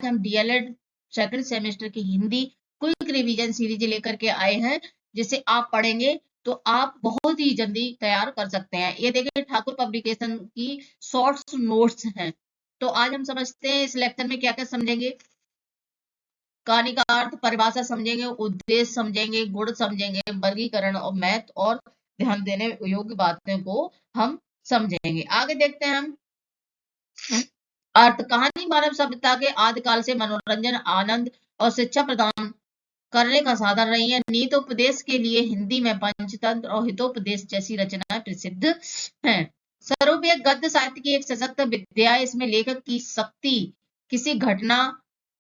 हम DElEd second semester की Hindi quick revision series लेकर के आए हैं, जिसे आप पढ़ेंगे तो आप बहुत ही जल्दी तैयार कर सकते हैं। ये देखिए ठाकुर पब्लिकेशन की शॉर्ट्स नोट्स हैं। तो आज हम समझते हैं इस लेक्चर में क्या क्या समझेंगे। कहानी का अर्थ, परिभाषा समझेंगे, उद्देश्य समझेंगे, गुण समझेंगे, वर्गीकरण और मैथ और ध्यान देने योग्य बातें को हम समझेंगे। आगे देखते हैं हम अर्थ। कहानी मानव सभ्यता के आदिकाल से मनोरंजन, आनंद और शिक्षा प्रदान करने का साधन रही है। नीतोपदेश के लिए हिंदी में पंचतंत्र और हितोपदेश जैसी रचनाएं प्रसिद्ध हैं। स्वरूप एक गद्य साहित्य की एक सशक्त विद्या है। इसमें लेखक की शक्ति किसी घटना,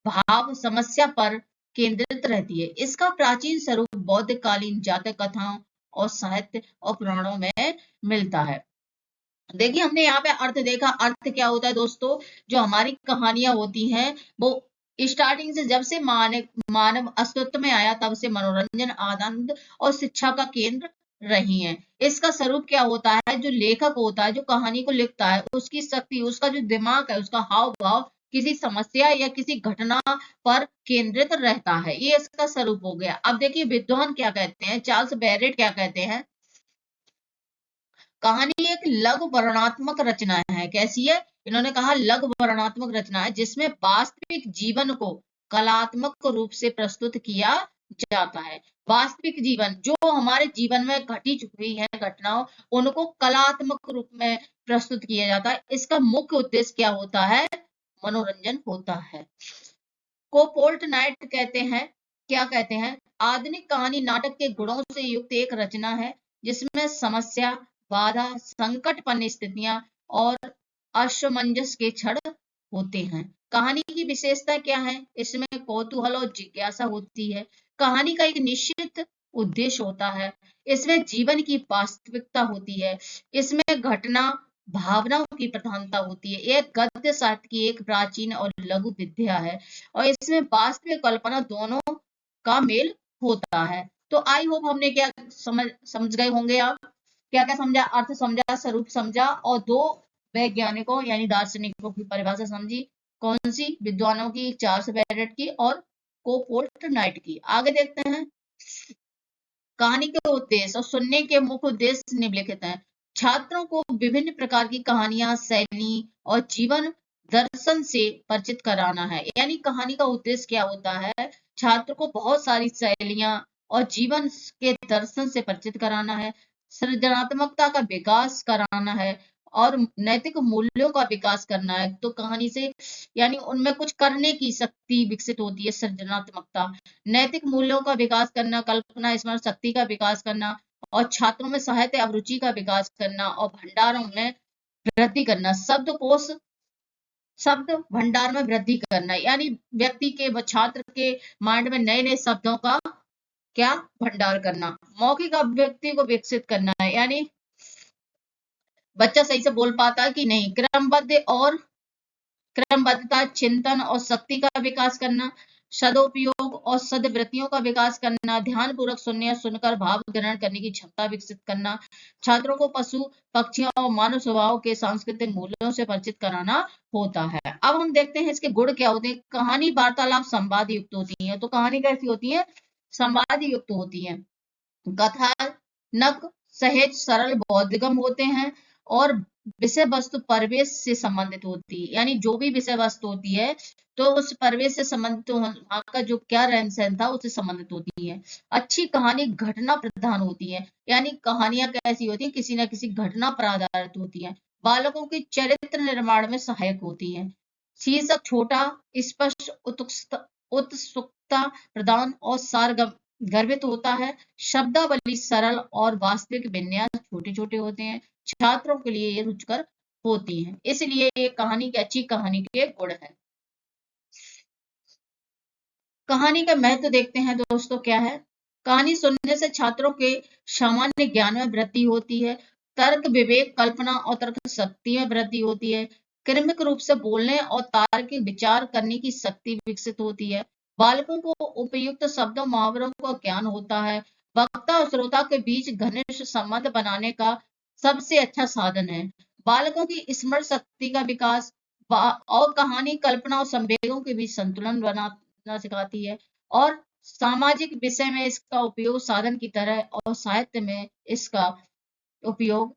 भाव, समस्या पर केंद्रित रहती है। इसका प्राचीन स्वरूप बौद्ध कालीन जातक कथाओं और साहित्य और पुराणों में मिलता है। देखिए हमने यहाँ पे अर्थ देखा। अर्थ क्या होता है दोस्तों? जो हमारी कहानियां होती हैं वो स्टार्टिंग से, जब से मानव अस्तित्व में आया तब से मनोरंजन, आनंद और शिक्षा का केंद्र रही हैं। इसका स्वरूप क्या होता है? जो लेखक होता है, जो कहानी को लिखता है, उसकी शक्ति, उसका जो दिमाग है, उसका हाव भाव किसी समस्या या किसी घटना पर केंद्रित रहता है। ये इसका स्वरूप हो गया। अब देखिए विद्वान क्या कहते हैं, चार्ल्स बैरेट क्या कहते हैं, कहानी एक लघु वर्णनात्मक रचना है। कैसी है? इन्होंने कहा लघु वर्णनात्मक रचना है जिसमें वास्तविक जीवन को कलात्मक रूप से प्रस्तुत किया जाता है। वास्तविक जीवन, जो हमारे जीवन में घटित हुई है घटनाओं, उनको कलात्मक रूप में प्रस्तुत किया जाता है। इसका मुख्य उद्देश्य क्या होता है? मनोरंजन होता है। को पोल्ट नाइट कहते हैं, क्या कहते हैं, आधुनिक कहानी नाटक के गुणों से युक्त एक रचना है जिसमें समस्या, बाधा, संकटपन्न स्थितियां और असमंजस के क्षण होते हैं। कहानी की विशेषता क्या है? इसमें कौतूहल और जिज्ञासा होती है। कहानी का एक निश्चित उद्देश्य होता है। इसमें जीवन की वास्तविकता होती है। इसमें घटना, भावनाओं की प्रधानता होती है। यह गद्य साहित्य की एक प्राचीन और लघु विद्या है और इसमें वास्तविक कल्पना दोनों का मेल होता है। तो आई होप हमने क्या समझ गए होंगे आप। क्या क्या समझा? अर्थ समझा, स्वरूप समझा और दो वैज्ञानिकों यानी दार्शनिकों की परिभाषा समझी। कौन सी? विद्वानों की, चार्ल्स बैरेट की और को पोल्ट नाइट की। आगे देखते हैं कहानी के उद्देश्य और सुनने के मुख्य उद्देश्य निम्नलिखित हैं। छात्रों को विभिन्न प्रकार की कहानियां, शैली और जीवन दर्शन से परिचित कराना है। यानी कहानी का उद्देश्य क्या होता है? छात्र को बहुत सारी शैलियां और जीवन के दर्शन से परिचित कराना है, सृजनात्मकता का विकास कराना है और नैतिक मूल्यों का विकास करना है। तो कहानी से यानी उनमें कुछ करने की शक्ति विकसित होती है, सृजनात्मकता, नैतिक मूल्यों का विकास करना, कल्पना स्मरण शक्ति का विकास करना और छात्रों में साहित्य अभिरुचि का विकास करना और भंडारों में वृद्धि करना, शब्द भंडार में वृद्धि करना। यानी व्यक्ति के, छात्र के माइंड में नए नए शब्दों का क्या भंडार करना, मौखिक अभिव्यक्ति को विकसित करना है। यानी बच्चा सही से बोल पाता है कि नहीं। क्रमबद्धता, चिंतन और शक्ति का विकास करना, सदुपयोग और सदवृत्तियों का विकास करना, ध्यान पूर्वक सुनने और सुनकर भाव ग्रहण करने की क्षमता विकसित करना, छात्रों को पशु, पक्षियों और मानव स्वभाव के सांस्कृतिक मूल्यों से परिचित कराना होता है। अब हम देखते हैं इसके गुण क्या होते हैं। कहानी वार्तालाप संवाद युक्त होती है। तो कहानी कैसी होती है? संवाद युक्त होती है। कथानक सहज, सरल, बोधगम्य होते हैं और विषय वस्तु परिवेश से संबंधित होती है। यानी जो भी विषय वस्तु होती है तो उस परिवेश से संबंधित, वहां का जो क्या रहन सहन था उससे संबंधित होती है। अच्छी कहानी घटना प्रधान होती है। यानी कहानियां कैसी होती है? किसी न किसी घटना पर आधारित होती है। बालकों के चरित्र निर्माण में सहायक होती है। शीर्षक छोटा, स्पष्ट, उत्सुकता प्रदान और सारगम गर्भित होता है। शब्दावली सरल और वास्तविक विन्यास छोटे छोटे होते हैं। छात्रों के लिए ये रुचिकर होती हैं। इसलिए ये कहानी की, अच्छी कहानी के गुण है। कहानी का महत्व देखते हैं दोस्तों क्या है। कहानी सुनने से छात्रों के सामान्य ज्ञान में वृद्धि होती है। तर्क, विवेक, कल्पना और तर्क शक्ति में वृद्धि होती है। क्रमिक रूप से बोलने और तार्किक विचार करने की शक्ति विकसित होती है। बालकों को उपयुक्त शब्दों, मुहावरों का ज्ञान होता है। वक्ता और श्रोता के बीच घनिष्ठ संबंध बनाने का सबसे अच्छा साधन है। बालकों की स्मरण शक्ति का विकास, और कहानी कल्पना और संवेगों के बीच संतुलन बनाना सिखाती है। और सामाजिक विषय में इसका उपयोग साधन की तरह और साहित्य में इसका उपयोग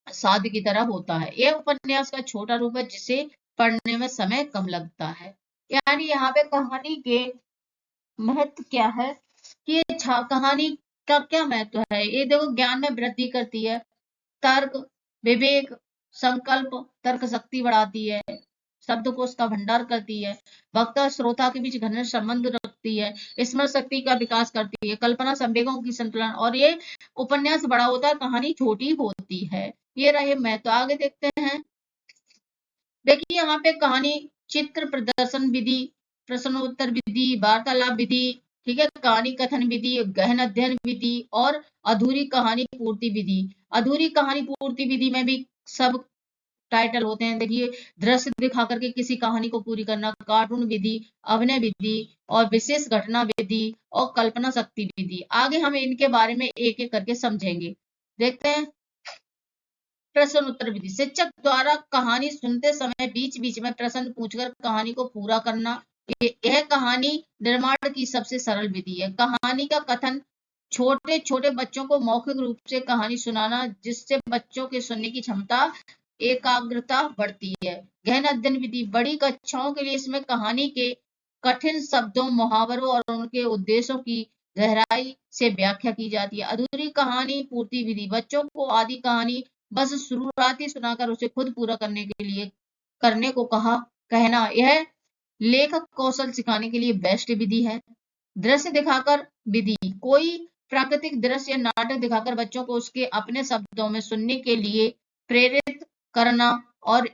साध्य की तरह होता है। यह उपन्यास का छोटा रूप है जिसे पढ़ने में समय कम लगता है। यानी यहाँ पे कहानी के महत्व क्या है कि कहानी का क्या महत्व है। ये देखो, ज्ञान में वृद्धि करती है, तर्क, विवेक, संकल्प, तर्क शक्ति बढ़ाती है, शब्दकोश का भंडार करती है, वक्ता श्रोता के बीच घनिष्ठ संबंध रखती है, स्मरण शक्ति का विकास करती है, कल्पना संवेगों की संतुलन, और ये उपन्यास बड़ा होता है, कहानी छोटी होती है। ये रहे महत्व। आगे देखते हैं। देखिए यहाँ पे कहानी चित्र प्रदर्शन विधि, प्रश्नोत्तर विधि, वार्तालाप विधि, ठीक है, कहानी कथन विधि, गहन अध्ययन विधि और अधूरी कहानी पूर्ति विधि। अधूरी कहानी पूर्ति विधि में भी सब टाइटल होते हैं। देखिए, दृश्य दिखा करके किसी कहानी को पूरी करना, कार्टून विधि, अभिनय विधि और विशेष घटना विधि और कल्पना शक्ति विधि। आगे हम इनके बारे में एक एक करके समझेंगे। देखते हैं। प्रश्न उत्तर विधि, शिक्षक द्वारा कहानी सुनते समय बीच बीच में प्रश्न पूछकर कहानी को पूरा करना। यह कहानी निर्माण की सबसे सरल विधि है। कहानी का कथन, छोटे छोटे बच्चों को मौखिक रूप से कहानी सुनाना, जिससे बच्चों के सुनने की क्षमता, एकाग्रता बढ़ती है। गहन अध्ययन विधि, बड़ी कक्षाओं के लिए इसमें कहानी के कठिन शब्दों, मुहावरों और उनके उद्देश्यों की गहराई से व्याख्या की जाती है। अधूरी कहानी पूर्ति विधि, बच्चों को आधी कहानी बस शुरुआत ही सुनाकर उसे खुद पूरा करने को कहना, यह लेखक कौशल सिखाने के लिए बेस्ट विधि है। दृश्य दिखाकर विधि, कोई प्राकृतिक दृश्य या नाटक दिखाकर बच्चों को उसके अपने शब्दों में सुनने के लिए प्रेरित करना और